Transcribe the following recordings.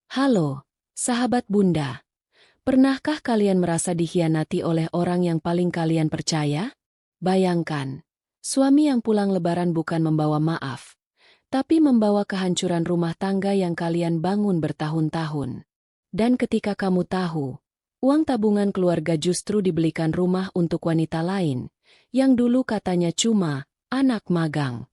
Halo, sahabat Bunda. Pernahkah kalian merasa dikhianati oleh orang yang paling kalian percaya? Bayangkan, suami yang pulang lebaran bukan membawa maaf, tapi membawa kehancuran rumah tangga yang kalian bangun bertahun-tahun. Dan ketika kamu tahu, uang tabungan keluarga justru dibelikan rumah untuk wanita lain, yang dulu katanya cuma anak magang.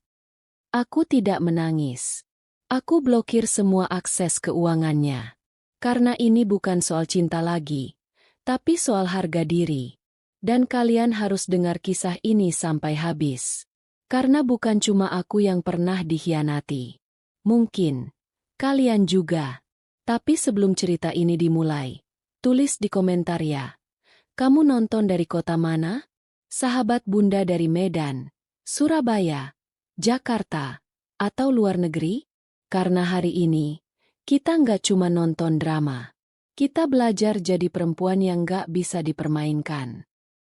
Aku tidak menangis. Aku blokir semua akses keuangannya. Karena ini bukan soal cinta lagi, tapi soal harga diri. Dan kalian harus dengar kisah ini sampai habis. Karena bukan cuma aku yang pernah dikhianati. Mungkin kalian juga. Tapi sebelum cerita ini dimulai, tulis di komentar ya. Kamu nonton dari kota mana? Sahabat Bunda dari Medan, Surabaya, Jakarta, atau luar negeri? Karena hari ini, kita nggak cuma nonton drama. Kita belajar jadi perempuan yang nggak bisa dipermainkan.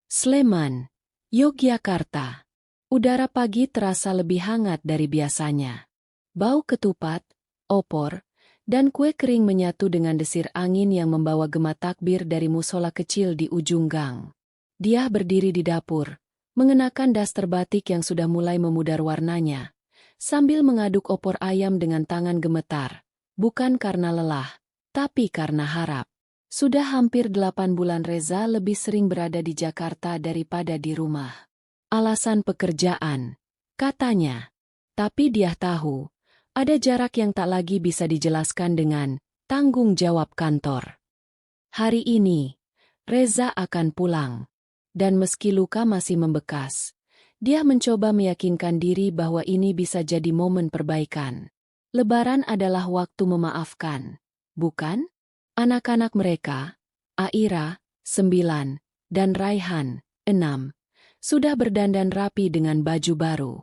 Sleman, Yogyakarta. Udara pagi terasa lebih hangat dari biasanya. Bau ketupat, opor, dan kue kering menyatu dengan desir angin yang membawa gema takbir dari musola kecil di ujung gang. Dia berdiri di dapur, mengenakan daster batik yang sudah mulai memudar warnanya, sambil mengaduk opor ayam dengan tangan gemetar, bukan karena lelah, tapi karena harap. Sudah hampir 8 bulan Reza lebih sering berada di Jakarta daripada di rumah. Alasan pekerjaan, katanya. Tapi dia tahu, ada jarak yang tak lagi bisa dijelaskan dengan tanggung jawab kantor. Hari ini, Reza akan pulang. Dan meski luka masih membekas, dia mencoba meyakinkan diri bahwa ini bisa jadi momen perbaikan. Lebaran adalah waktu memaafkan, bukan? Anak-anak mereka, Aira, 9, dan Raihan, 6, sudah berdandan rapi dengan baju baru.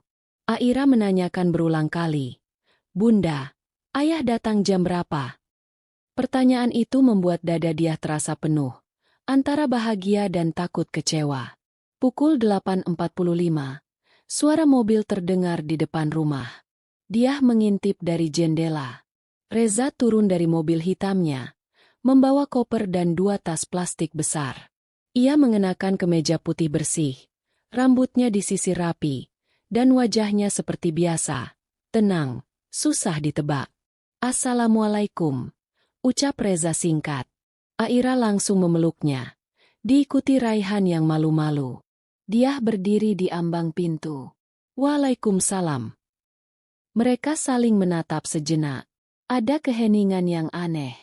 Aira menanyakan berulang kali, "Bunda, ayah datang jam berapa?" Pertanyaan itu membuat dada dia terasa penuh, antara bahagia dan takut kecewa. Pukul 8.45, suara mobil terdengar di depan rumah. Dia mengintip dari jendela. Reza turun dari mobil hitamnya, membawa koper dan 2 tas plastik besar. Ia mengenakan kemeja putih bersih, rambutnya disisir rapi, dan wajahnya seperti biasa, tenang, susah ditebak. "Assalamualaikum," ucap Reza singkat. Aira langsung memeluknya, diikuti Raihan yang malu-malu. Dia berdiri di ambang pintu. "Waalaikumsalam." Mereka saling menatap sejenak. Ada keheningan yang aneh.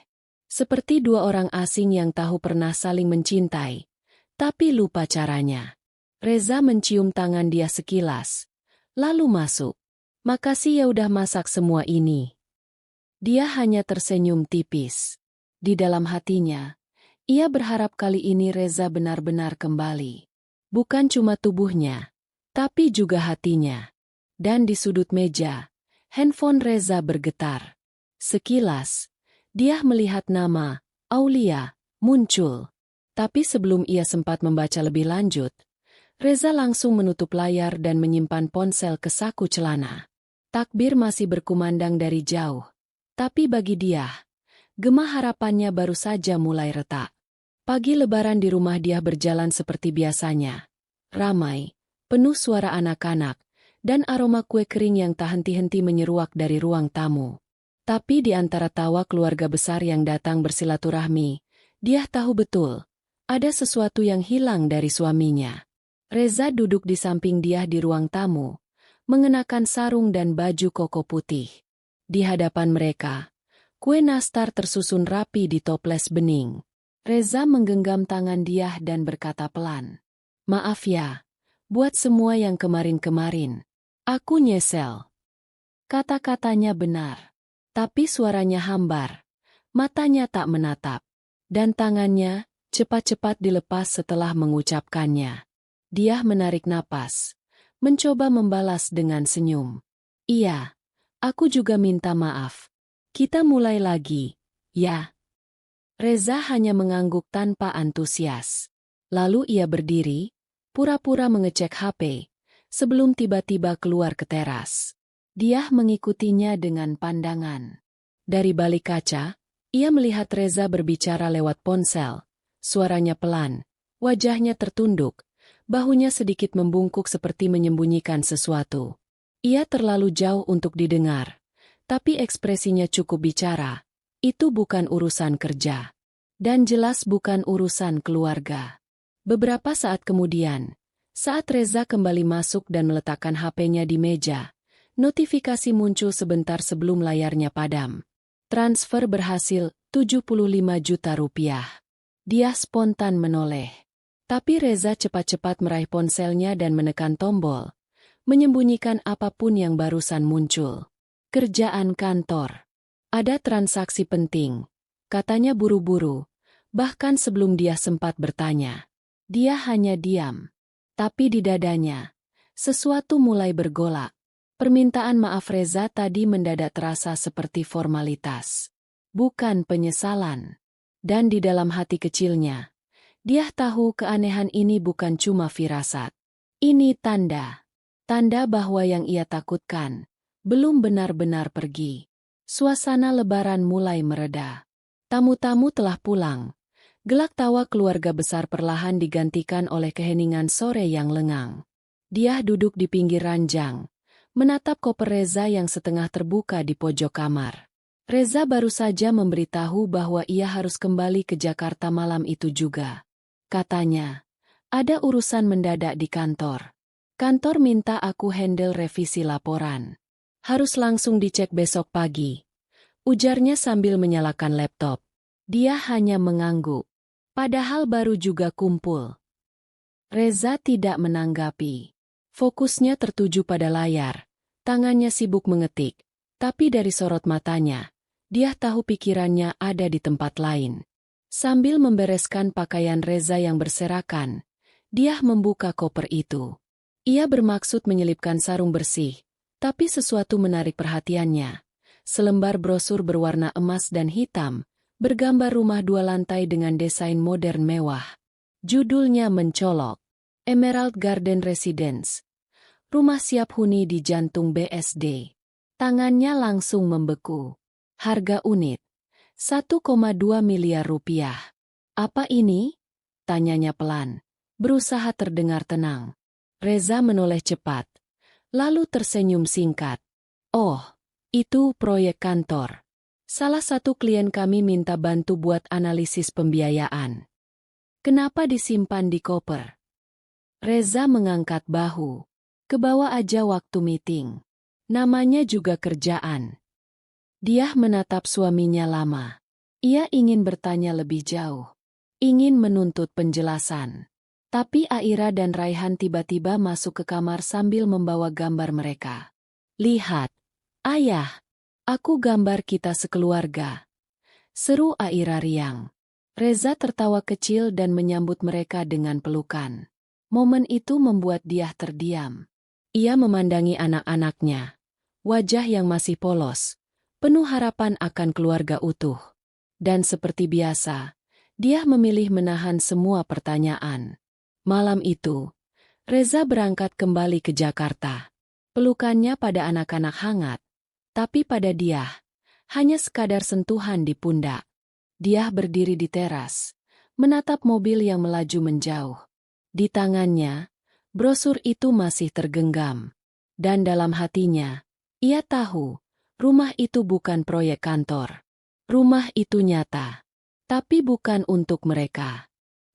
Seperti dua orang asing yang tahu pernah saling mencintai, tapi lupa caranya. Reza mencium tangan dia sekilas, lalu masuk. "Makasih ya udah masak semua ini." Dia hanya tersenyum tipis. Di dalam hatinya, ia berharap kali ini Reza benar-benar kembali. Bukan cuma tubuhnya, tapi juga hatinya. Dan di sudut meja, handphone Reza bergetar. Sekilas, dia melihat nama Aulia muncul. Tapi sebelum ia sempat membaca lebih lanjut, Reza langsung menutup layar dan menyimpan ponsel ke saku celana. Takbir masih berkumandang dari jauh. Tapi bagi dia, gema harapannya baru saja mulai retak. Pagi lebaran di rumah dia berjalan seperti biasanya. Ramai, penuh suara anak-anak, dan aroma kue kering yang tak henti-henti menyeruak dari ruang tamu. Tapi di antara tawa keluarga besar yang datang bersilaturahmi, dia tahu betul, ada sesuatu yang hilang dari suaminya. Reza duduk di samping dia di ruang tamu, mengenakan sarung dan baju koko putih. Di hadapan mereka, kue nastar tersusun rapi di toples bening. Reza menggenggam tangan dia dan berkata pelan, "Maaf ya, buat semua yang kemarin-kemarin. Aku nyesel." Kata-katanya benar, tapi suaranya hambar, matanya tak menatap, dan tangannya cepat-cepat dilepas setelah mengucapkannya. Dia menarik napas, mencoba membalas dengan senyum. "Iya, aku juga minta maaf. Kita mulai lagi, ya." Reza hanya mengangguk tanpa antusias. Lalu ia berdiri, pura-pura mengecek HP, sebelum tiba-tiba keluar ke teras. Dia mengikutinya dengan pandangan. Dari balik kaca, Ia melihat Reza berbicara lewat ponsel. Suaranya pelan, wajahnya tertunduk, bahunya sedikit membungkuk seperti menyembunyikan sesuatu. Ia terlalu jauh untuk didengar, tapi ekspresinya cukup bicara. Itu bukan urusan kerja. Dan jelas bukan urusan keluarga. Beberapa saat kemudian, saat Reza kembali masuk dan meletakkan HP-nya di meja, notifikasi muncul sebentar sebelum layarnya padam. Transfer berhasil, 75 juta rupiah. Dia spontan menoleh. Tapi Reza cepat-cepat meraih ponselnya dan menekan tombol, menyembunyikan apapun yang barusan muncul. Kerjaan kantor. Ada transaksi penting, katanya buru-buru, bahkan sebelum dia sempat bertanya. Dia hanya diam. Tapi di dadanya, sesuatu mulai bergolak. Permintaan maaf Reza tadi mendadak terasa seperti formalitas, bukan penyesalan. Dan di dalam hati kecilnya, dia tahu keanehan ini bukan cuma firasat. Ini tanda bahwa yang ia takutkan belum benar-benar pergi. Suasana lebaran mulai mereda. Tamu-tamu telah pulang. Gelak tawa keluarga besar perlahan digantikan oleh keheningan sore yang lengang. Dia duduk di pinggir ranjang, menatap koper Reza yang setengah terbuka di pojok kamar. Reza baru saja memberitahu bahwa ia harus kembali ke Jakarta malam itu juga. Katanya, ada urusan mendadak di kantor. Kantor minta aku handle revisi laporan. Harus langsung dicek besok pagi. Ujarnya sambil menyalakan laptop. Dia hanya mengangguk. Padahal baru juga kumpul. Reza tidak menanggapi. Fokusnya tertuju pada layar. Tangannya sibuk mengetik. Tapi dari sorot matanya, dia tahu pikirannya ada di tempat lain. Sambil membereskan pakaian Reza yang berserakan, dia membuka koper itu. Ia bermaksud menyelipkan sarung bersih, tapi sesuatu menarik perhatiannya. Selembar brosur berwarna emas dan hitam, bergambar rumah 2 lantai dengan desain modern mewah. Judulnya mencolok, Emerald Garden Residence. Rumah siap huni di jantung BSD. Tangannya langsung membeku. Harga unit, 1,2 miliar rupiah. Apa ini? Tanyanya pelan, berusaha terdengar tenang. Reza menoleh cepat, lalu tersenyum singkat. Oh, itu proyek kantor. Salah satu klien kami minta bantu buat analisis pembiayaan. Kenapa disimpan di koper? Reza mengangkat bahu. Kebawa aja waktu meeting. Namanya juga kerjaan. Dia menatap suaminya lama. Ia ingin bertanya lebih jauh. Ingin menuntut penjelasan. Tapi Aira dan Raihan tiba-tiba masuk ke kamar sambil membawa gambar mereka. Lihat, ayah, aku gambar kita sekeluarga. Seru Aira riang. Reza tertawa kecil dan menyambut mereka dengan pelukan. Momen itu membuat dia terdiam. Ia memandangi anak-anaknya. Wajah yang masih polos. Penuh harapan akan keluarga utuh. Dan seperti biasa, dia memilih menahan semua pertanyaan. Malam itu, Reza berangkat kembali ke Jakarta. Pelukannya pada anak-anak hangat, tapi pada dia, hanya sekadar sentuhan di pundak. Dia berdiri di teras, menatap mobil yang melaju menjauh. Di tangannya, brosur itu masih tergenggam. Dan dalam hatinya, ia tahu, rumah itu bukan proyek kantor. Rumah itu nyata. Tapi bukan untuk mereka.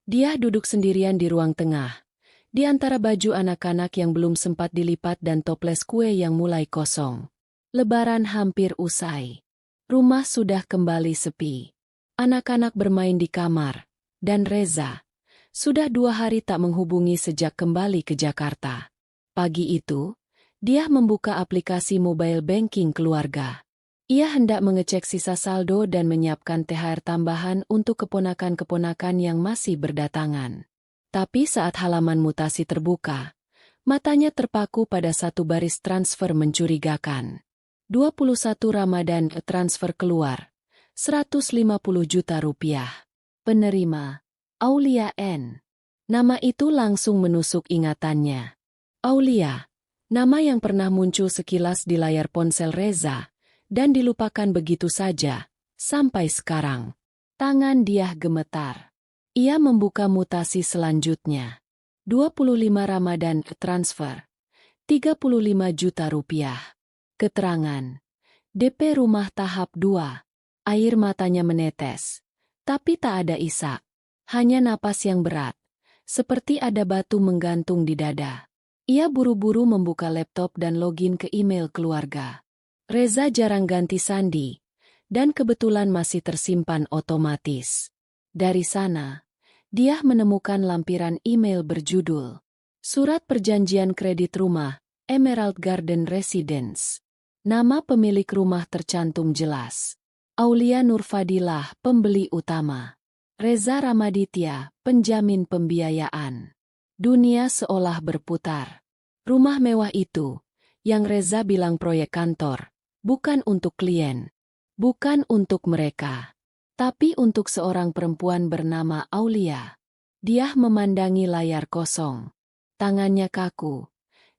Dia duduk sendirian di ruang tengah, di antara baju anak-anak yang belum sempat dilipat dan toples kue yang mulai kosong. Lebaran hampir usai. Rumah sudah kembali sepi. Anak-anak bermain di kamar, dan Reza sudah 2 hari tak menghubungi sejak kembali ke Jakarta. Pagi itu, dia membuka aplikasi mobile banking keluarga. Ia hendak mengecek sisa saldo dan menyiapkan THR tambahan untuk keponakan-keponakan yang masih berdatangan. Tapi saat halaman mutasi terbuka, matanya terpaku pada satu baris transfer mencurigakan. 21 Ramadan transfer keluar, 150 juta rupiah. Penerima, Aulia N. Nama itu langsung menusuk ingatannya. Aulia, nama yang pernah muncul sekilas di layar ponsel Reza, dan dilupakan begitu saja, Sampai sekarang, tangan Diah gemetar. Ia membuka mutasi selanjutnya. 25 Ramadan transfer. 35 juta rupiah. Keterangan. DP rumah tahap 2. Air matanya menetes. Tapi tak ada isak. Hanya napas yang berat. Seperti ada batu menggantung di dada. Ia buru-buru membuka laptop dan login ke email keluarga. Reza jarang ganti sandi. Dan kebetulan masih tersimpan otomatis. Dari sana, dia menemukan lampiran email berjudul Surat Perjanjian Kredit Rumah, Emerald Garden Residence. Nama pemilik rumah tercantum jelas. Aulia Nurfadilah, pembeli utama. Reza Ramaditya, penjamin pembiayaan. Dunia seolah berputar. Rumah mewah itu, yang Reza bilang proyek kantor, bukan untuk klien. Bukan untuk mereka, tapi untuk seorang perempuan bernama Aulia. Dia memandangi layar kosong. Tangannya kaku.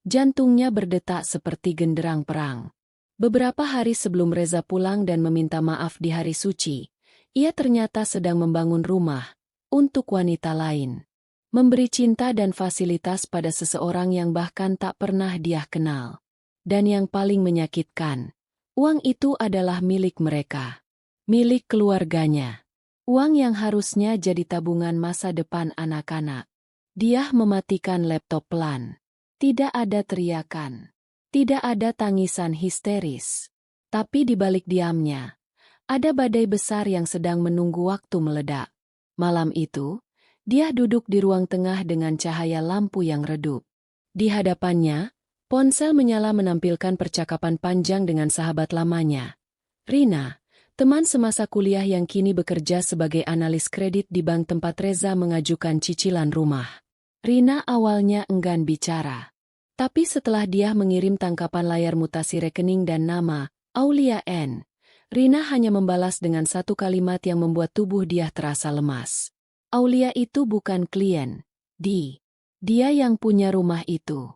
Jantungnya berdetak seperti genderang perang. Beberapa hari sebelum Reza pulang dan meminta maaf di hari suci, ia ternyata sedang membangun rumah untuk wanita lain. Memberi cinta dan fasilitas pada seseorang yang bahkan tak pernah dia kenal. Dan yang paling menyakitkan, uang itu adalah milik mereka. Milik keluarganya. Uang yang harusnya jadi tabungan masa depan anak-anak. Dia mematikan laptop pelan. Tidak ada teriakan. Tidak ada tangisan histeris. Tapi di balik diamnya, ada badai besar yang sedang menunggu waktu meledak. Malam itu, dia duduk di ruang tengah dengan cahaya lampu yang redup. Di hadapannya, ponsel menyala menampilkan percakapan panjang dengan sahabat lamanya. Rina, teman semasa kuliah yang kini bekerja sebagai analis kredit di bank tempat Reza mengajukan cicilan rumah. Rina awalnya enggan bicara. Tapi setelah dia mengirim tangkapan layar mutasi rekening dan nama, Aulia N., Rina hanya membalas dengan satu kalimat yang membuat tubuh dia terasa lemas. Aulia itu bukan klien. Dia yang punya rumah itu.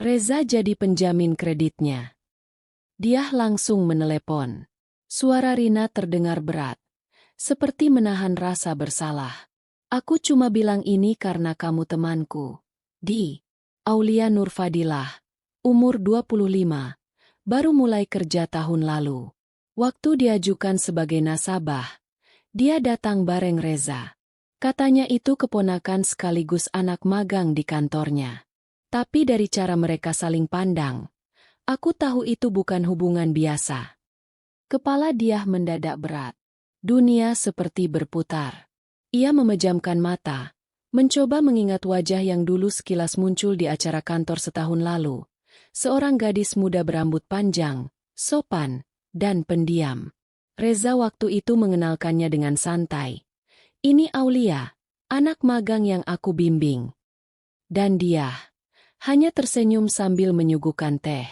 Reza jadi penjamin kreditnya. Dia langsung menelepon. Suara Rina terdengar berat, seperti menahan rasa bersalah. Aku cuma bilang ini karena kamu temanku. Aulia Nurfadilah, umur 25, baru mulai kerja tahun lalu. Waktu diajukan sebagai nasabah, dia datang bareng Reza. Katanya itu keponakan sekaligus anak magang di kantornya. Tapi dari cara mereka saling pandang, aku tahu itu bukan hubungan biasa. Kepala dia mendadak berat. Dunia seperti berputar. Ia memejamkan mata, mencoba mengingat wajah yang dulu sekilas muncul di acara kantor setahun lalu. Seorang gadis muda berambut panjang, sopan, dan pendiam. Reza waktu itu mengenalkannya dengan santai. Ini Aulia, anak magang yang aku bimbing. Dan dia hanya tersenyum sambil menyuguhkan teh.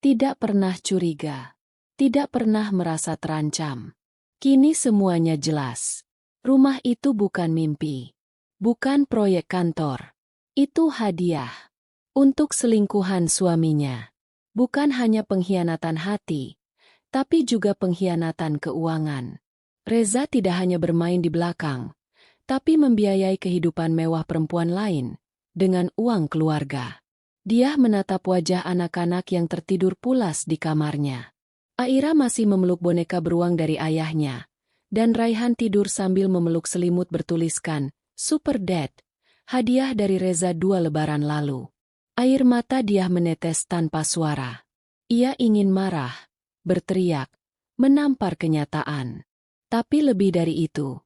Tidak pernah curiga. Tidak pernah merasa terancam. Kini semuanya jelas. Rumah itu bukan mimpi. Bukan proyek kantor. Itu hadiah. Untuk selingkuhan suaminya. Bukan hanya pengkhianatan hati, tapi juga pengkhianatan keuangan. Reza tidak hanya bermain di belakang, tapi membiayai kehidupan mewah perempuan lain dengan uang keluarga. Dia menatap wajah anak-anak yang tertidur pulas di kamarnya. Aira masih memeluk boneka beruang dari ayahnya, dan Raihan tidur sambil memeluk selimut bertuliskan, Super Dad, hadiah dari Reza 2 lebaran lalu. Air mata dia menetes tanpa suara. Ia ingin marah, berteriak, menampar kenyataan. Tapi lebih dari itu,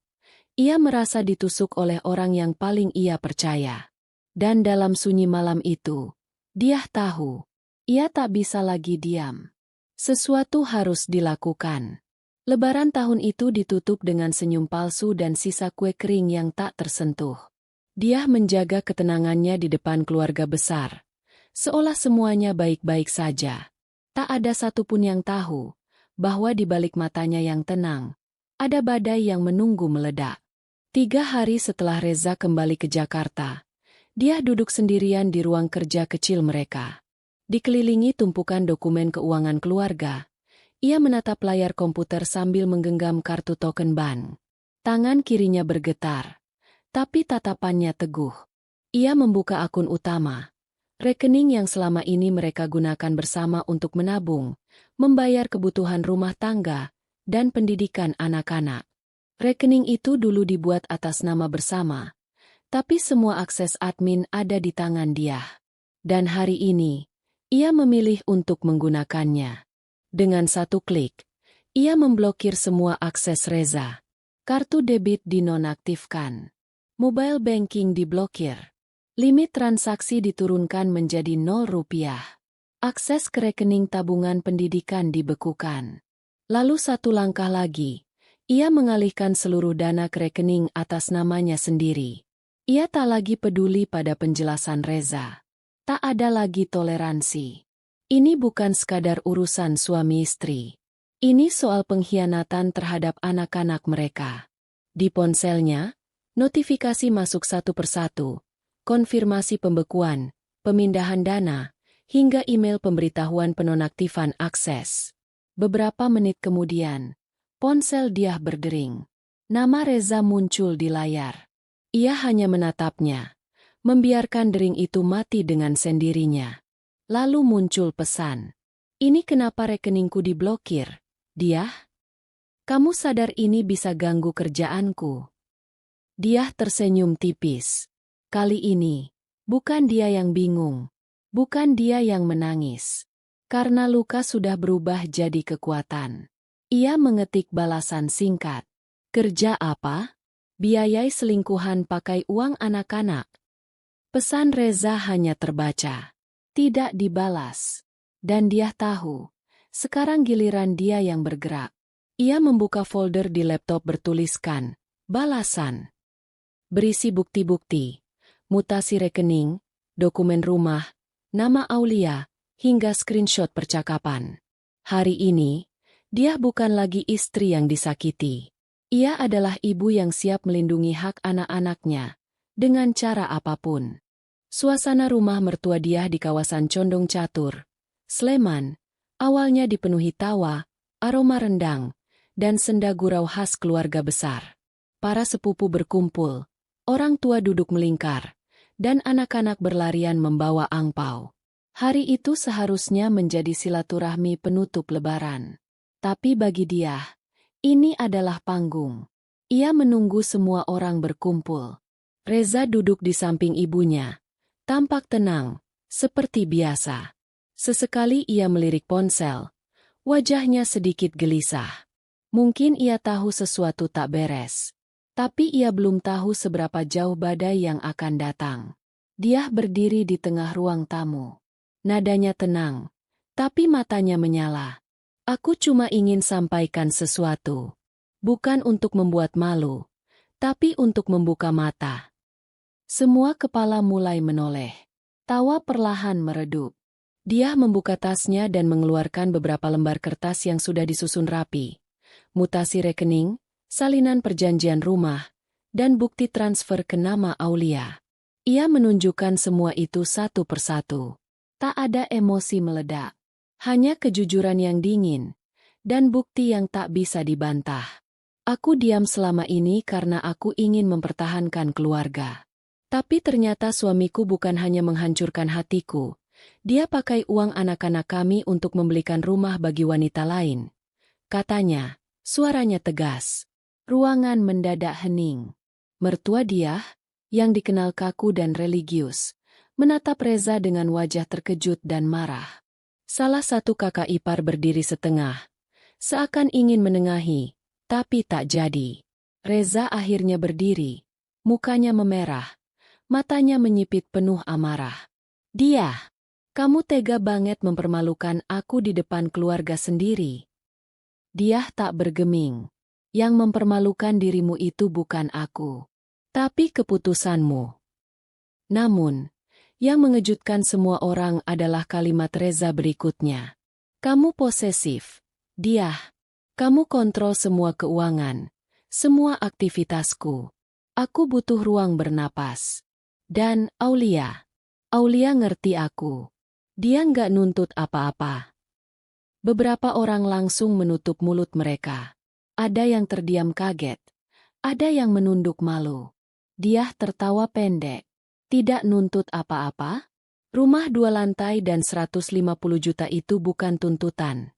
ia merasa ditusuk oleh orang yang paling ia percaya. Dan dalam sunyi malam itu, dia tahu, ia tak bisa lagi diam. Sesuatu harus dilakukan. Lebaran tahun itu ditutup dengan senyum palsu dan sisa kue kering yang tak tersentuh. Dia menjaga ketenangannya di depan keluarga besar. Seolah semuanya baik-baik saja. Tak ada satupun yang tahu bahwa di balik matanya yang tenang, ada badai yang menunggu meledak. 3 hari setelah Reza kembali ke Jakarta, dia duduk sendirian di ruang kerja kecil mereka. Dikelilingi tumpukan dokumen keuangan keluarga, Ia menatap layar komputer sambil menggenggam kartu token bank. Tangan kirinya bergetar, tapi tatapannya teguh. Ia membuka akun utama, rekening yang selama ini mereka gunakan bersama untuk menabung, membayar kebutuhan rumah tangga, dan pendidikan anak-anak. Rekening itu dulu dibuat atas nama bersama, tapi semua akses admin ada di tangan dia. Dan hari ini, ia memilih untuk menggunakannya. Dengan satu klik, ia memblokir semua akses Reza. Kartu debit dinonaktifkan. Mobile banking diblokir. Limit transaksi diturunkan menjadi 0 rupiah. Akses ke rekening tabungan pendidikan dibekukan. Lalu satu langkah lagi, ia mengalihkan seluruh dana ke rekening atas namanya sendiri. Ia tak lagi peduli pada penjelasan Reza. Tak ada lagi toleransi. Ini bukan sekadar urusan suami istri. Ini soal pengkhianatan terhadap anak-anak mereka. Di ponselnya, notifikasi masuk satu persatu, konfirmasi pembekuan, pemindahan dana, hingga email pemberitahuan penonaktifan akses. Beberapa menit kemudian, ponsel dia berdering. Nama Reza muncul di layar. Ia hanya menatapnya, membiarkan dering itu mati dengan sendirinya. Lalu muncul pesan. Ini kenapa rekeningku diblokir? Dia? Kamu sadar ini bisa ganggu kerjaanku? Dia tersenyum tipis. Kali ini, bukan dia yang bingung. Bukan dia yang menangis. Karena luka sudah berubah jadi kekuatan. Ia mengetik balasan singkat. Kerja apa? Biayai selingkuhan pakai uang anak-anak. Pesan Reza hanya terbaca. Tidak dibalas. Dan dia tahu, sekarang giliran dia yang bergerak. Ia membuka folder di laptop bertuliskan, balasan. Berisi bukti-bukti, mutasi rekening, dokumen rumah, nama Aulia, hingga screenshot percakapan. Hari ini, dia bukan lagi istri yang disakiti. Ia adalah ibu yang siap melindungi hak anak-anaknya, dengan cara apapun. Suasana rumah mertua dia di kawasan Condong Catur, Sleman, awalnya dipenuhi tawa, aroma rendang, dan senda gurau khas keluarga besar. Para sepupu berkumpul, orang tua duduk melingkar, dan anak-anak berlarian membawa angpau. Hari itu seharusnya menjadi silaturahmi penutup lebaran. Tapi bagi dia, ini adalah panggung. Ia menunggu semua orang berkumpul. Reza duduk di samping ibunya. Tampak tenang, seperti biasa. Sesekali ia melirik ponsel. Wajahnya sedikit gelisah. Mungkin ia tahu sesuatu tak beres. Tapi ia belum tahu seberapa jauh badai yang akan datang. Dia berdiri di tengah ruang tamu. Nadanya tenang, tapi matanya menyala. Aku cuma ingin sampaikan sesuatu. Bukan untuk membuat malu, tapi untuk membuka mata. Semua kepala mulai menoleh. Tawa perlahan meredup. Dia membuka tasnya dan mengeluarkan beberapa lembar kertas yang sudah disusun rapi. Mutasi rekening, salinan perjanjian rumah, dan bukti transfer ke nama Aulia. Ia menunjukkan semua itu satu persatu. Tak ada emosi meledak. Hanya kejujuran yang dingin, dan bukti yang tak bisa dibantah. Aku diam selama ini karena aku ingin mempertahankan keluarga. Tapi ternyata suamiku bukan hanya menghancurkan hatiku. Dia pakai uang anak-anak kami untuk membelikan rumah bagi wanita lain. Katanya, suaranya tegas. Ruangan mendadak hening. Mertua dia, yang dikenal kaku dan religius, menatap Reza dengan wajah terkejut dan marah. Salah satu kakak ipar berdiri setengah, seakan ingin menengahi, tapi tak jadi. Reza akhirnya berdiri, mukanya memerah. Matanya menyipit penuh amarah. Dia, kamu tega banget mempermalukan aku di depan keluarga sendiri. Dia tak bergeming. Yang mempermalukan dirimu itu bukan aku, tapi keputusanmu. Namun, yang mengejutkan semua orang adalah kalimat Reza berikutnya. Kamu posesif. Dia, kamu kontrol semua keuangan, semua aktivitasku. Aku butuh ruang bernapas. Dan Aulia ngerti aku. Dia nggak nuntut apa-apa. Beberapa orang langsung menutup mulut mereka. Ada yang terdiam kaget. Ada yang menunduk malu. Dia tertawa pendek. Tidak nuntut apa-apa? Rumah 2 lantai dan 150 juta itu bukan tuntutan.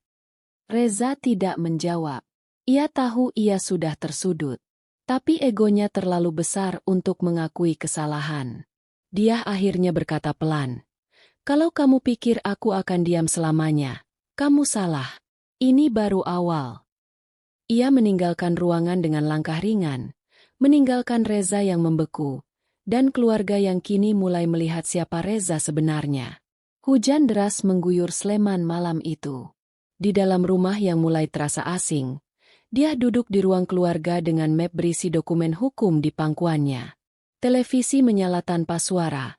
Reza tidak menjawab. Ia tahu ia sudah tersudut. Tapi egonya terlalu besar untuk mengakui kesalahan. Dia akhirnya berkata pelan. Kalau kamu pikir aku akan diam selamanya, kamu salah. Ini baru awal. Ia meninggalkan ruangan dengan langkah ringan, meninggalkan Reza yang membeku, dan keluarga yang kini mulai melihat siapa Reza sebenarnya. Hujan deras mengguyur Sleman malam itu. Di dalam rumah yang mulai terasa asing, dia duduk di ruang keluarga dengan map berisi dokumen hukum di pangkuannya. Televisi menyala tanpa suara,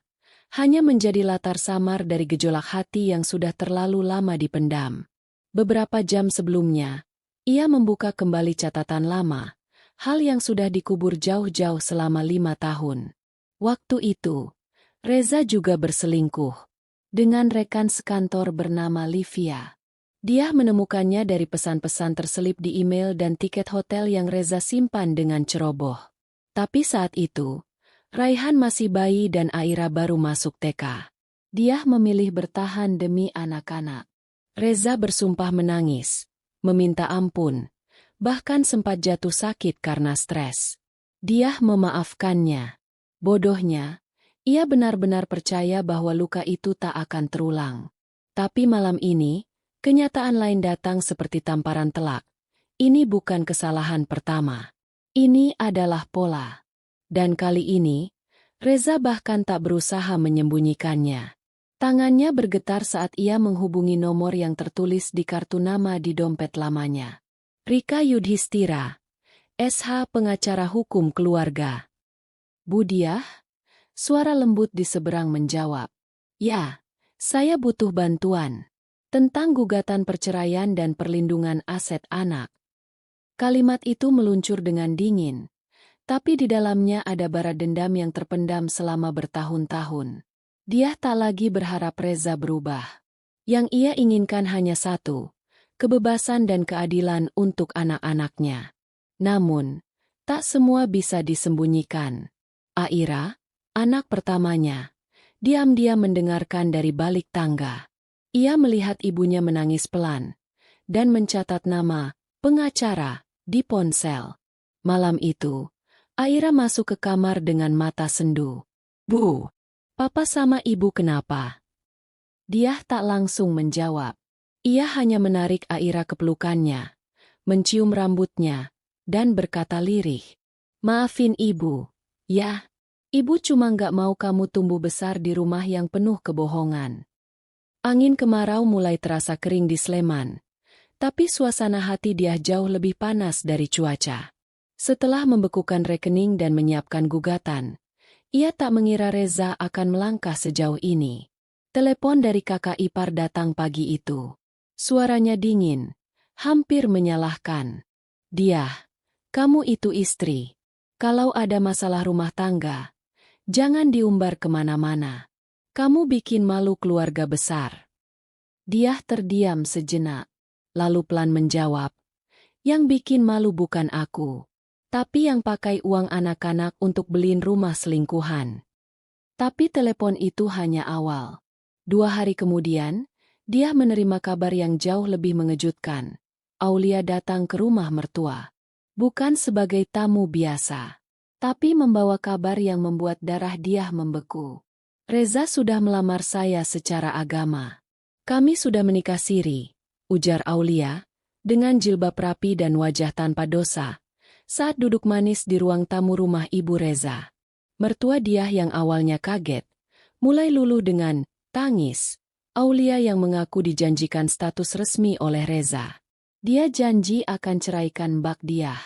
hanya menjadi latar samar dari gejolak hati yang sudah terlalu lama dipendam. Beberapa jam sebelumnya, ia membuka kembali catatan lama, hal yang sudah dikubur jauh-jauh selama 5 tahun. Waktu itu, Reza juga berselingkuh dengan rekan sekantor bernama Livia. Dia menemukannya dari pesan-pesan terselip di email dan tiket hotel yang Reza simpan dengan ceroboh. Tapi saat itu, Raihan masih bayi dan Aira baru masuk TK. Dia memilih bertahan demi anak-anak. Reza bersumpah menangis, meminta ampun, bahkan sempat jatuh sakit karena stres. Dia memaafkannya. Bodohnya, ia benar-benar percaya bahwa luka itu tak akan terulang. Tapi malam ini, kenyataan lain datang seperti tamparan telak. Ini bukan kesalahan pertama. Ini adalah pola. Dan kali ini, Reza bahkan tak berusaha menyembunyikannya. Tangannya bergetar saat ia menghubungi nomor yang tertulis di kartu nama di dompet lamanya. Rika Yudhistira, SH pengacara hukum keluarga. Budiah? Suara lembut di seberang menjawab. Ya, saya butuh bantuan. Tentang gugatan perceraian dan perlindungan aset anak. Kalimat itu meluncur dengan dingin. Tapi di dalamnya ada bara dendam yang terpendam selama bertahun-tahun. Dia tak lagi berharap Reza berubah. Yang ia inginkan hanya satu, kebebasan dan keadilan untuk anak-anaknya. Namun, tak semua bisa disembunyikan. Aira, anak pertamanya, diam-diam mendengarkan dari balik tangga. Ia melihat ibunya menangis pelan, dan mencatat nama pengacara di ponsel. Malam itu, Aira masuk ke kamar dengan mata sendu. Bu, papa sama ibu kenapa? Dia tak langsung menjawab. Ia hanya menarik Aira ke pelukannya, mencium rambutnya, dan berkata lirih. Maafin ibu. Ya, ibu cuma gak mau kamu tumbuh besar di rumah yang penuh kebohongan. Angin kemarau mulai terasa kering di Sleman. Tapi suasana hati dia jauh lebih panas dari cuaca. Setelah membekukan rekening dan menyiapkan gugatan, ia tak mengira Reza akan melangkah sejauh ini. Telepon dari kakak ipar datang pagi itu. Suaranya dingin, hampir menyalahkan. Dia, kamu itu istri. Kalau ada masalah rumah tangga, jangan diumbar kemana-mana. Kamu bikin malu keluarga besar. Dia terdiam sejenak, lalu pelan menjawab, yang bikin malu bukan aku. Tapi yang pakai uang anak-anak untuk beliin rumah selingkuhan. Tapi telepon itu hanya awal. 2 hari kemudian, dia menerima kabar yang jauh lebih mengejutkan. Aulia datang ke rumah mertua. Bukan sebagai tamu biasa, tapi membawa kabar yang membuat darah dia membeku. Reza sudah melamar saya secara agama. Kami sudah menikah siri, ujar Aulia, dengan jilbab rapi dan wajah tanpa dosa. Saat duduk manis di ruang tamu rumah Ibu Reza. Mertua dia yang awalnya kaget, mulai luluh dengan tangis. Aulia yang mengaku dijanjikan status resmi oleh Reza. Dia janji akan ceraikan Mbak Diah.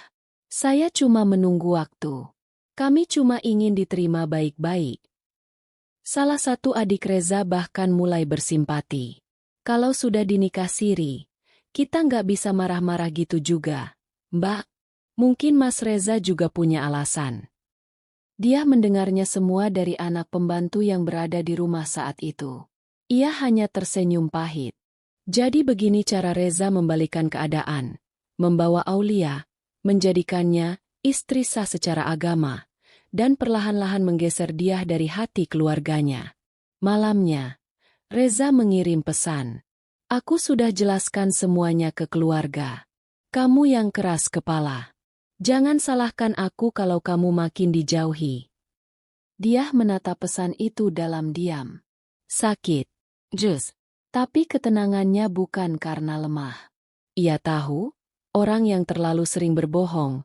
Saya cuma menunggu waktu. Kami cuma ingin diterima baik-baik. Salah satu adik Reza bahkan mulai bersimpati. Kalau sudah dinikah siri, kita nggak bisa marah-marah gitu juga, Mbak. Mungkin Mas Reza juga punya alasan. Dia mendengarnya semua dari anak pembantu yang berada di rumah saat itu. Ia hanya tersenyum pahit. Jadi begini cara Reza membalikan keadaan. Membawa Aulia, menjadikannya istri sah secara agama, dan perlahan-lahan menggeser dia dari hati keluarganya. Malamnya, Reza mengirim pesan. Aku sudah jelaskan semuanya ke keluarga. Kamu yang keras kepala. Jangan salahkan aku kalau kamu makin dijauhi. Dia menatap pesan itu dalam diam. Sakit. Jus. Tapi ketenangannya bukan karena lemah. Ia tahu, orang yang terlalu sering berbohong,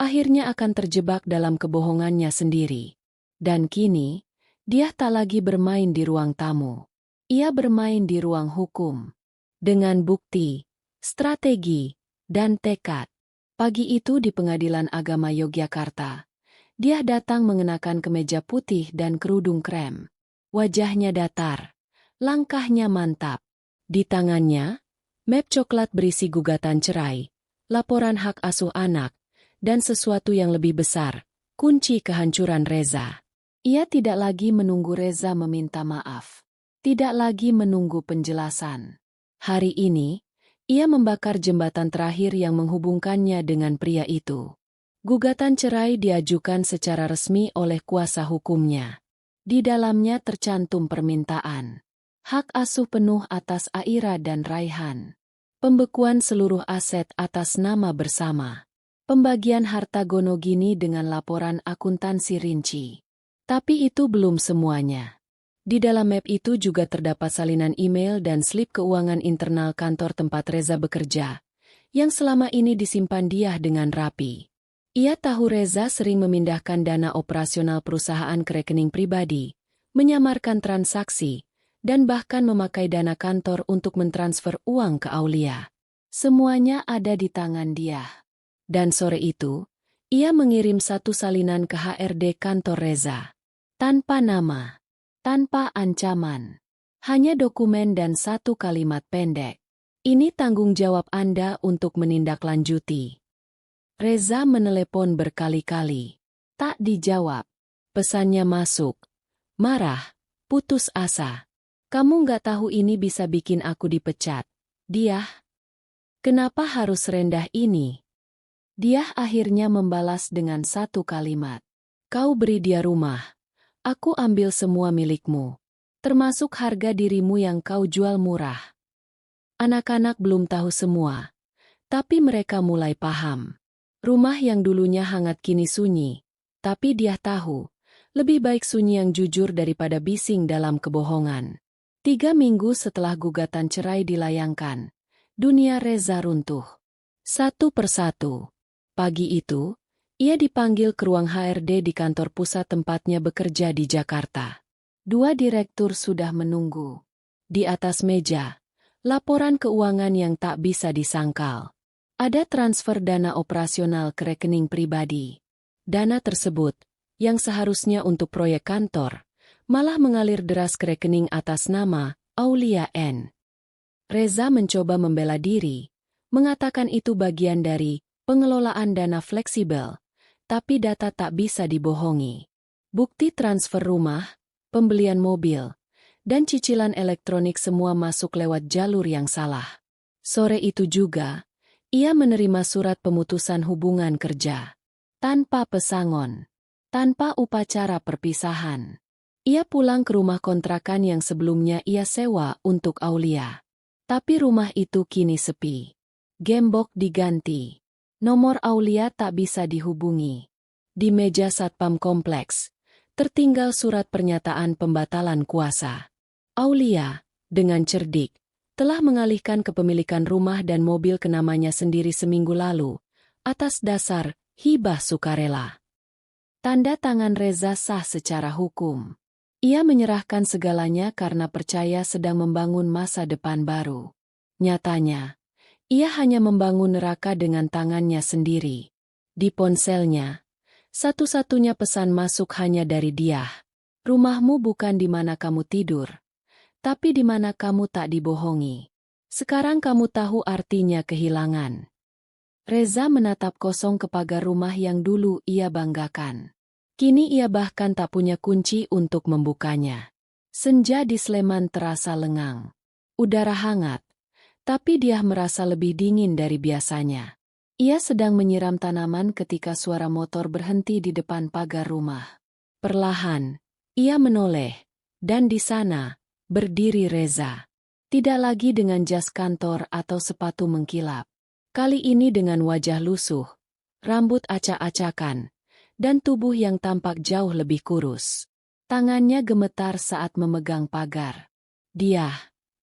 akhirnya akan terjebak dalam kebohongannya sendiri. Dan kini, dia tak lagi bermain di ruang tamu. Ia bermain di ruang hukum. Dengan bukti, strategi, dan tekad. Pagi itu di Pengadilan Agama Yogyakarta, dia datang mengenakan kemeja putih dan kerudung krem. Wajahnya datar, langkahnya mantap. Di tangannya, map coklat berisi gugatan cerai, laporan hak asuh anak, dan sesuatu yang lebih besar, kunci kehancuran Reza. Ia tidak lagi menunggu Reza meminta maaf. Tidak lagi menunggu penjelasan. Hari ini, ia membakar jembatan terakhir yang menghubungkannya dengan pria itu. Gugatan cerai diajukan secara resmi oleh kuasa hukumnya. Di dalamnya tercantum permintaan. Hak asuh penuh atas Aira dan Raihan. Pembekuan seluruh aset atas nama bersama. Pembagian harta gonogini dengan laporan akuntansi rinci. Tapi itu belum semuanya. Di dalam map itu juga terdapat salinan email dan slip keuangan internal kantor tempat Reza bekerja, yang selama ini disimpan dia dengan rapi. Ia tahu Reza sering memindahkan dana operasional perusahaan ke rekening pribadi, menyamarkan transaksi, dan bahkan memakai dana kantor untuk mentransfer uang ke Aulia. Semuanya ada di tangan dia. Dan sore itu, ia mengirim satu salinan ke HRD kantor Reza. Tanpa nama. Tanpa ancaman. Hanya dokumen dan satu kalimat pendek. Ini tanggung jawab Anda untuk menindaklanjuti. Reza menelepon berkali-kali. Tak dijawab. Pesannya masuk. Marah. Putus asa. Kamu nggak tahu ini bisa bikin aku dipecat. Dia. Kenapa harus rendah ini? Dia akhirnya membalas dengan satu kalimat. Kau beri dia rumah. Aku ambil semua milikmu, termasuk harga dirimu yang kau jual murah. Anak-anak belum tahu semua, tapi mereka mulai paham. Rumah yang dulunya hangat kini sunyi, tapi dia tahu, lebih baik sunyi yang jujur daripada bising dalam kebohongan. 3 minggu setelah gugatan cerai dilayangkan, dunia Reza runtuh. Satu persatu. Pagi itu, ia dipanggil ke ruang HRD di kantor pusat tempatnya bekerja di Jakarta. 2 direktur sudah menunggu. Di atas meja, laporan keuangan yang tak bisa disangkal. Ada transfer dana operasional ke rekening pribadi. Dana tersebut, yang seharusnya untuk proyek kantor, malah mengalir deras ke rekening atas nama Aulia N. Reza mencoba membela diri, mengatakan itu bagian dari pengelolaan dana fleksibel. Tapi data tak bisa dibohongi. Bukti transfer rumah, pembelian mobil, dan cicilan elektronik semua masuk lewat jalur yang salah. Sore itu juga, ia menerima surat pemutusan hubungan kerja. Tanpa pesangon, tanpa upacara perpisahan. Ia pulang ke rumah kontrakan yang sebelumnya ia sewa untuk Aulia. Tapi rumah itu kini sepi. Gembok diganti. Nomor Aulia tak bisa dihubungi. Di meja satpam kompleks, tertinggal surat pernyataan pembatalan kuasa. Aulia, dengan cerdik, telah mengalihkan kepemilikan rumah dan mobil ke namanya sendiri seminggu lalu, atas dasar hibah sukarela. Tanda tangan Reza sah secara hukum. Ia menyerahkan segalanya karena percaya sedang membangun masa depan baru. Nyatanya, ia hanya membangun neraka dengan tangannya sendiri. Di ponselnya, satu-satunya pesan masuk hanya dari dia. Rumahmu bukan di mana kamu tidur, tapi di mana kamu tak dibohongi. Sekarang kamu tahu artinya kehilangan. Reza menatap kosong ke pagar rumah yang dulu ia banggakan. Kini ia bahkan tak punya kunci untuk membukanya. Senja di Sleman terasa lengang. Udara hangat. Tapi dia merasa lebih dingin dari biasanya. Ia sedang menyiram tanaman ketika suara motor berhenti di depan pagar rumah. Perlahan, ia menoleh, dan di sana, berdiri Reza. Tidak lagi dengan jas kantor atau sepatu mengkilap. Kali ini dengan wajah lusuh, rambut acak-acakan, dan tubuh yang tampak jauh lebih kurus. Tangannya gemetar saat memegang pagar. "Dia,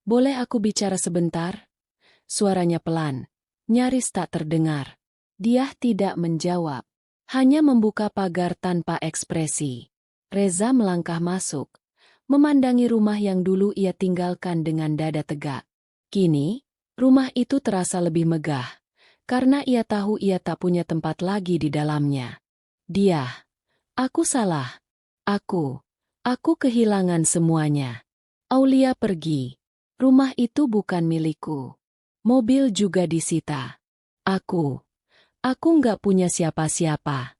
boleh aku bicara sebentar?" Suaranya pelan, nyaris tak terdengar. Dia tidak menjawab, hanya membuka pagar tanpa ekspresi. Reza melangkah masuk, memandangi rumah yang dulu ia tinggalkan dengan dada tegak. Kini, rumah itu terasa lebih megah, karena ia tahu ia tak punya tempat lagi di dalamnya. Dia, "Aku salah. Aku kehilangan semuanya. Aulia pergi. Rumah itu bukan milikku. Mobil juga disita. Aku nggak punya siapa-siapa."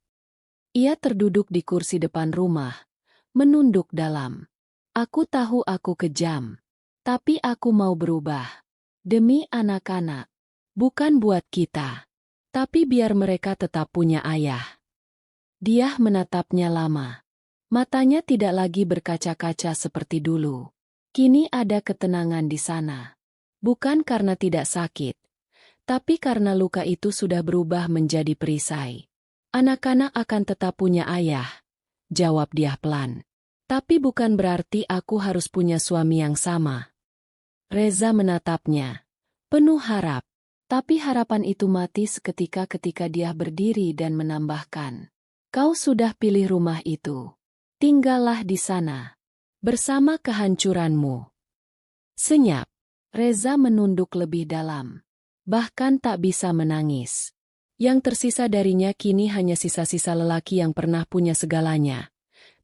Ia terduduk di kursi depan rumah, menunduk dalam. "Aku tahu aku kejam. Tapi aku mau berubah. Demi anak-anak. Bukan buat kita. Tapi biar mereka tetap punya ayah." Dia menatapnya lama. Matanya tidak lagi berkaca-kaca seperti dulu. Kini ada ketenangan di sana. Bukan karena tidak sakit, tapi karena luka itu sudah berubah menjadi perisai. "Anak-anak akan tetap punya ayah," jawab dia pelan. "Tapi bukan berarti aku harus punya suami yang sama." Reza menatapnya, penuh harap. Tapi harapan itu mati seketika dia berdiri dan menambahkan, "Kau sudah pilih rumah itu. Tinggallah di sana, bersama kehancuranmu." Senyap. Reza menunduk lebih dalam. Bahkan tak bisa menangis. Yang tersisa darinya kini hanya sisa-sisa lelaki yang pernah punya segalanya.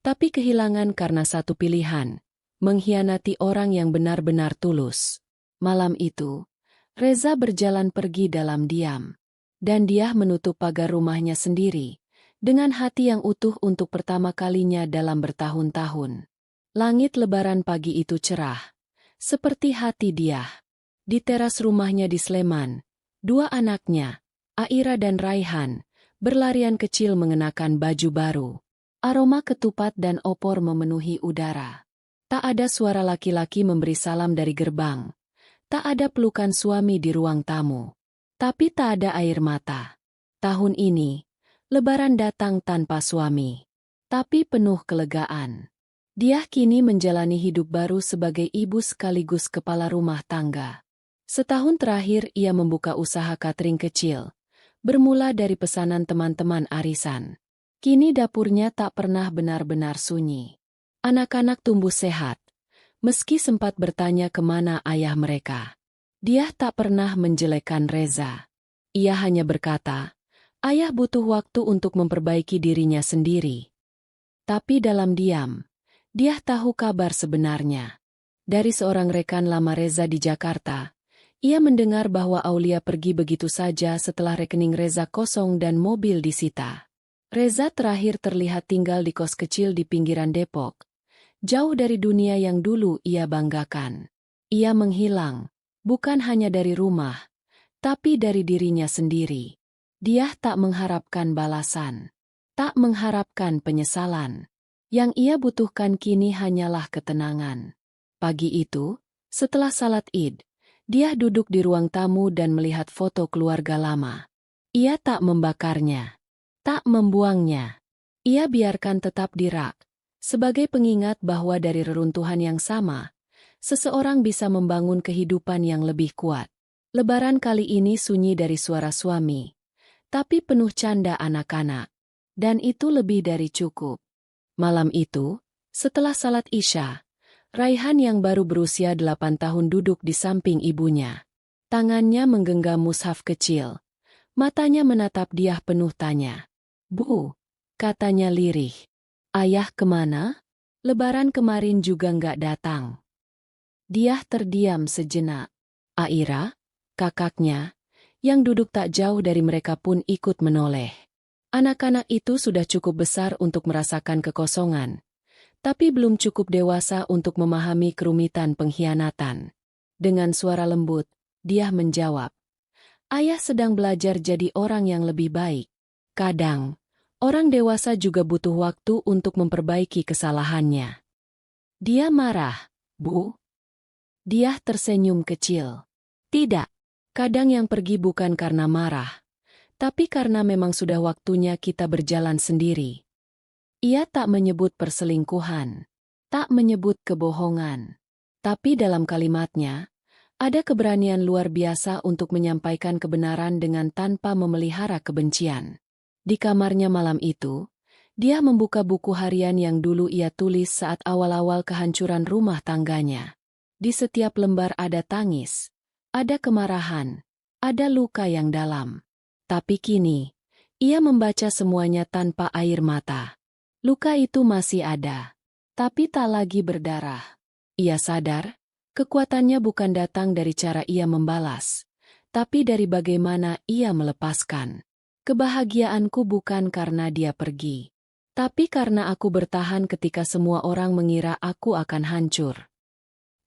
Tapi kehilangan karena satu pilihan, mengkhianati orang yang benar-benar tulus. Malam itu, Reza berjalan pergi dalam diam. Dan dia menutup pagar rumahnya sendiri, dengan hati yang utuh untuk pertama kalinya dalam bertahun-tahun. Langit lebaran pagi itu cerah, seperti hati dia. Di teras rumahnya di Sleman, dua anaknya, Aira dan Raihan, berlarian kecil mengenakan baju baru. Aroma ketupat dan opor memenuhi udara. Tak ada suara laki-laki memberi salam dari gerbang. Tak ada pelukan suami di ruang tamu. Tapi tak ada air mata. Tahun ini, Lebaran datang tanpa suami. Tapi penuh kelegaan. Dia kini menjalani hidup baru sebagai ibu sekaligus kepala rumah tangga. Setahun terakhir ia membuka usaha catering kecil, bermula dari pesanan teman-teman arisan. Kini dapurnya tak pernah benar-benar sunyi. Anak-anak tumbuh sehat, meski sempat bertanya kemana ayah mereka. Dia tak pernah menjelekkan Reza. Ia hanya berkata, ayah butuh waktu untuk memperbaiki dirinya sendiri. Tapi dalam diam, dia tahu kabar sebenarnya. Dari seorang rekan lama Reza di Jakarta, ia mendengar bahwa Aulia pergi begitu saja setelah rekening Reza kosong dan mobil disita. Reza terakhir terlihat tinggal di kos kecil di pinggiran Depok, jauh dari dunia yang dulu ia banggakan. Ia menghilang, bukan hanya dari rumah, tapi dari dirinya sendiri. Dia tak mengharapkan balasan, tak mengharapkan penyesalan. Yang ia butuhkan kini hanyalah ketenangan. Pagi itu, setelah salat Id, dia duduk di ruang tamu dan melihat foto keluarga lama. Ia tak membakarnya, tak membuangnya. Ia biarkan tetap di rak, sebagai pengingat bahwa dari reruntuhan yang sama, seseorang bisa membangun kehidupan yang lebih kuat. Lebaran kali ini sunyi dari suara suami, tapi penuh canda anak-anak. Dan itu lebih dari cukup. Malam itu, setelah salat Isya, Raihan yang baru berusia 8 tahun duduk di samping ibunya. Tangannya menggenggam mushaf kecil. Matanya menatap dia penuh tanya. "Bu," katanya lirih. "Ayah kemana? Lebaran kemarin juga nggak datang." Dia terdiam sejenak. Aira, kakaknya, yang duduk tak jauh dari mereka pun ikut menoleh. Anak-anak itu sudah cukup besar untuk merasakan kekosongan, tapi belum cukup dewasa untuk memahami kerumitan pengkhianatan. Dengan suara lembut, Dia menjawab, "Ayah sedang belajar jadi orang yang lebih baik." Kadang, orang dewasa juga butuh waktu untuk memperbaiki kesalahannya. Dia marah, "Bu?" Dia tersenyum kecil. "Tidak. Kadang yang pergi bukan karena marah, tapi karena memang sudah waktunya kita berjalan sendiri." Ia tak menyebut perselingkuhan, tak menyebut kebohongan. Tapi dalam kalimatnya, ada keberanian luar biasa untuk menyampaikan kebenaran dengan tanpa memelihara kebencian. Di kamarnya malam itu, dia membuka buku harian yang dulu ia tulis saat awal-awal kehancuran rumah tangganya. Di setiap lembar ada tangis, ada kemarahan, ada luka yang dalam. Tapi kini, ia membaca semuanya tanpa air mata. Luka itu masih ada, tapi tak lagi berdarah. Ia sadar, kekuatannya bukan datang dari cara ia membalas, tapi dari bagaimana ia melepaskan. Kebahagiaanku bukan karena dia pergi, tapi karena aku bertahan ketika semua orang mengira aku akan hancur.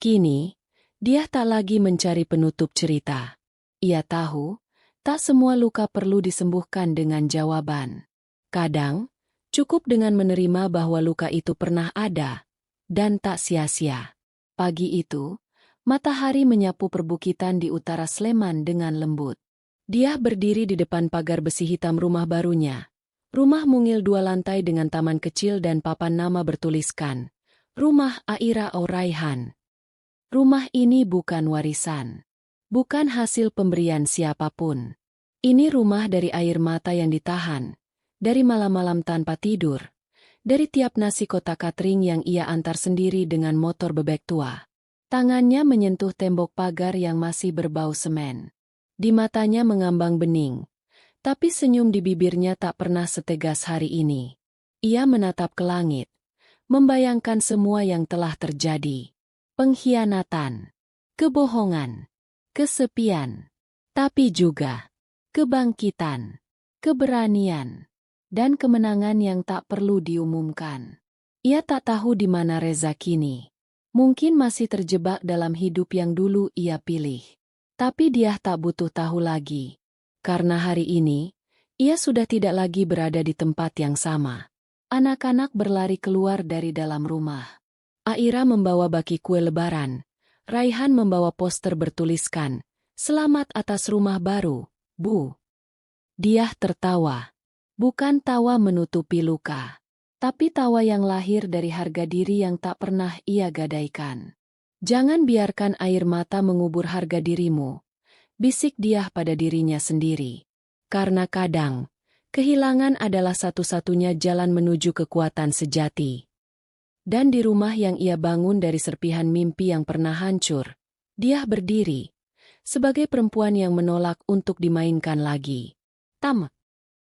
Kini, dia tak lagi mencari penutup cerita. Ia tahu, tak semua luka perlu disembuhkan dengan jawaban. Kadang, cukup dengan menerima bahwa luka itu pernah ada, dan tak sia-sia. Pagi itu, matahari menyapu perbukitan di utara Sleman dengan lembut. Dia berdiri di depan pagar besi hitam rumah barunya. Rumah mungil 2 lantai dengan taman kecil dan papan nama bertuliskan, "Rumah Aira O'Raihan." Rumah ini bukan warisan, bukan hasil pemberian siapapun. Ini rumah dari air mata yang ditahan, dari malam-malam tanpa tidur, dari tiap nasi kotak katring yang ia antar sendiri dengan motor bebek tua. Tangannya menyentuh tembok pagar yang masih berbau semen. Di matanya mengambang bening, tapi senyum di bibirnya tak pernah setegas hari ini. Ia menatap ke langit, membayangkan semua yang telah terjadi. Pengkhianatan, kebohongan, kesepian, tapi juga kebangkitan, keberanian, dan kemenangan yang tak perlu diumumkan. Ia tak tahu di mana Reza kini. Mungkin masih terjebak dalam hidup yang dulu ia pilih. Tapi dia tak butuh tahu lagi. Karena hari ini, ia sudah tidak lagi berada di tempat yang sama. Anak-anak berlari keluar dari dalam rumah. Aira membawa baki kue lebaran. Raihan membawa poster bertuliskan, "Selamat atas rumah baru, Bu." Dia tertawa. Bukan tawa menutupi luka, tapi tawa yang lahir dari harga diri yang tak pernah ia gadaikan. "Jangan biarkan air mata mengubur harga dirimu," bisik dia pada dirinya sendiri. Karena kadang, kehilangan adalah satu-satunya jalan menuju kekuatan sejati. Dan di rumah yang ia bangun dari serpihan mimpi yang pernah hancur, dia berdiri sebagai perempuan yang menolak untuk dimainkan lagi. Tamat.